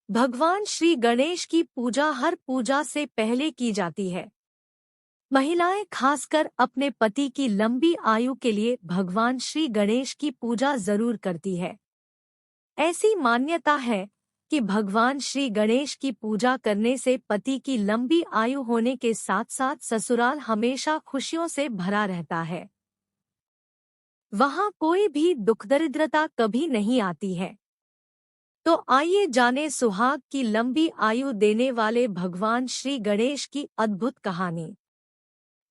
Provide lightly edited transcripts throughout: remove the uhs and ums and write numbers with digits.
भगवान श्री गणेश की पूजा हर पूजा से पहले की जाती है। महिलाएं खासकर अपने पति की लंबी आयु के लिए भगवान श्री गणेश की पूजा जरूर करती है। ऐसी मान्यता है कि भगवान श्री गणेश की पूजा करने से पति की लंबी आयु होने के साथ साथ ससुराल हमेशा खुशियों से भरा रहता है। वहां कोई भी दुख दरिद्रता कभी नहीं आती है। तो आइए जाने सुहाग की लंबी आयु देने वाले भगवान श्री गणेश की अद्भुत कहानी।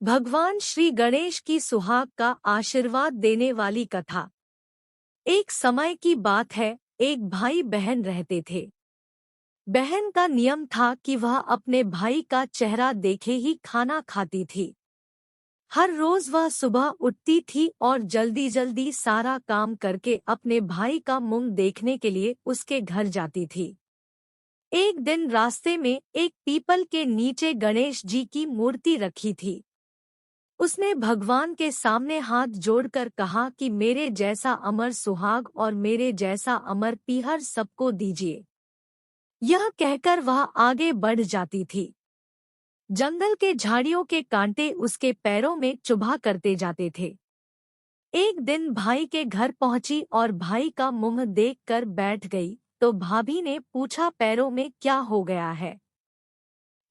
भगवान श्री गणेश की सुहाग का आशीर्वाद देने वाली कथा। एक समय की बात है, एक भाई बहन रहते थे। बहन का नियम था कि वह अपने भाई का चेहरा देखे ही खाना खाती थी। हर रोज वह सुबह उठती थी और जल्दी जल्दी सारा काम करके अपने भाई का मुंह देखने के लिए उसके घर जाती थी। एक दिन रास्ते में एक पीपल के नीचे गणेश जी की मूर्ति रखी थी। उसने भगवान के सामने हाथ जोड़कर कहा कि मेरे जैसा अमर सुहाग और मेरे जैसा अमर पीहर सबको दीजिए। यह कहकर वह आगे बढ़ जाती थी। जंगल के झाड़ियों के कांटे उसके पैरों में चुभा करते जाते थे। एक दिन भाई के घर पहुंची और भाई का मुंह देखकर बैठ गई तो भाभी ने पूछा, पैरों में क्या हो गया है?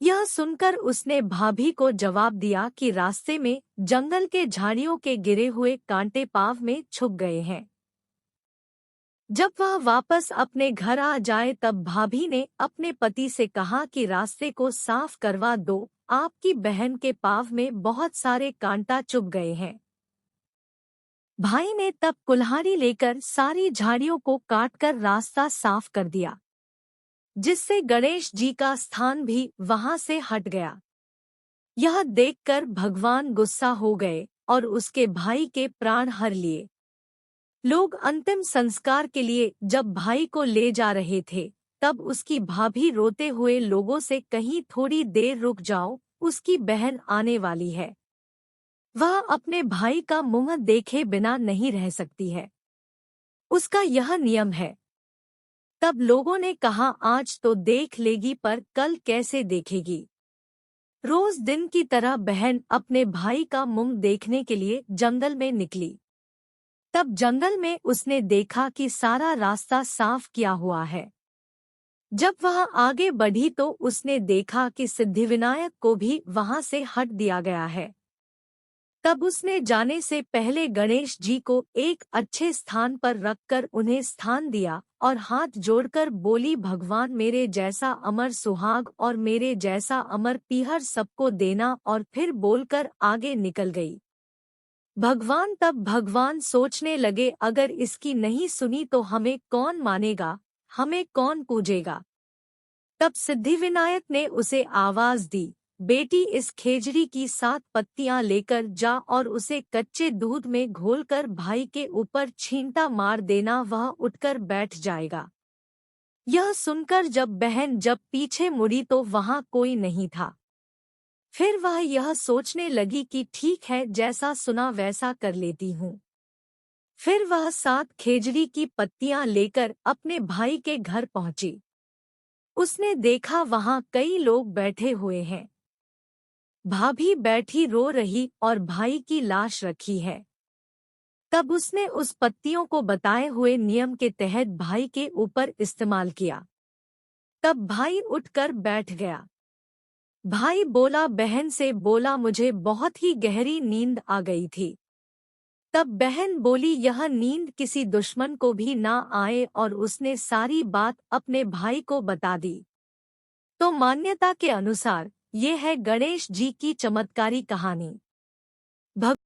यह सुनकर उसने भाभी को जवाब दिया कि रास्ते में जंगल के झाड़ियों के गिरे हुए कांटे पाँव में छुप गए हैं। जब वह वापस अपने घर आ जाए तब भाभी ने अपने पति से कहा कि रास्ते को साफ करवा दो, आपकी बहन के पाँव में बहुत सारे कांटा चुभ गए हैं। भाई ने तब कुल्हाड़ी लेकर सारी झाड़ियों को काटकर रास्ता साफ कर दिया, जिससे गणेश जी का स्थान भी वहां से हट गया। यह देखकर भगवान गुस्सा हो गए और उसके भाई के प्राण हर लिए। लोग अंतिम संस्कार के लिए जब भाई को ले जा रहे थे तब उसकी भाभी रोते हुए लोगों से कहीं थोड़ी देर रुक जाओ, उसकी बहन आने वाली है। वह अपने भाई का मुंह देखे बिना नहीं रह सकती है, उसका यह नियम है। तब लोगों ने कहा, आज तो देख लेगी पर कल कैसे देखेगी। रोज दिन की तरह बहन अपने भाई का मुंह देखने के लिए जंगल में निकली। तब जंगल में उसने देखा कि सारा रास्ता साफ किया हुआ है। जब वह आगे बढ़ी तो उसने देखा कि सिद्धिविनायक को भी वहां से हट दिया गया है। तब उसने जाने से पहले गणेश जी को एक अच्छे स्थान पर रखकर उन्हें स्थान दिया और हाथ जोड़कर बोली, भगवान मेरे जैसा अमर सुहाग और मेरे जैसा अमर पीहर सबको देना, और फिर बोलकर आगे निकल गई। भगवान सोचने लगे, अगर इसकी नहीं सुनी तो हमें कौन मानेगा, हमें कौन पूजेगा। तब सिद्धिविनायक ने उसे आवाज दी, बेटी इस खेजड़ी की 7 पत्तियां लेकर जा और उसे कच्चे दूध में घोलकर भाई के ऊपर छींटा मार देना, वह उठकर बैठ जाएगा। यह सुनकर जब बहन पीछे मुड़ी तो वहां कोई नहीं था। फिर वह यह सोचने लगी कि ठीक है, जैसा सुना वैसा कर लेती हूँ। फिर वह 7 खेजड़ी की पत्तियां लेकर अपने भाई के घर पहुंची। उसने देखा वहां कई लोग बैठे हुए हैं। भाभी बैठी रो रही और भाई की लाश रखी है। तब उसने उस पत्तियों को बताए हुए नियम के तहत भाई के ऊपर इस्तेमाल किया। तब भाई उठकर बैठ गया। भाई बोला, बहन से बोला, मुझे बहुत ही गहरी नींद आ गई थी। तब बहन बोली, यह नींद किसी दुश्मन को भी ना आए, और उसने सारी बात अपने भाई को बता दी। तो मान्यता के अनुसार ये है गणेश जी की चमत्कारी कहानी।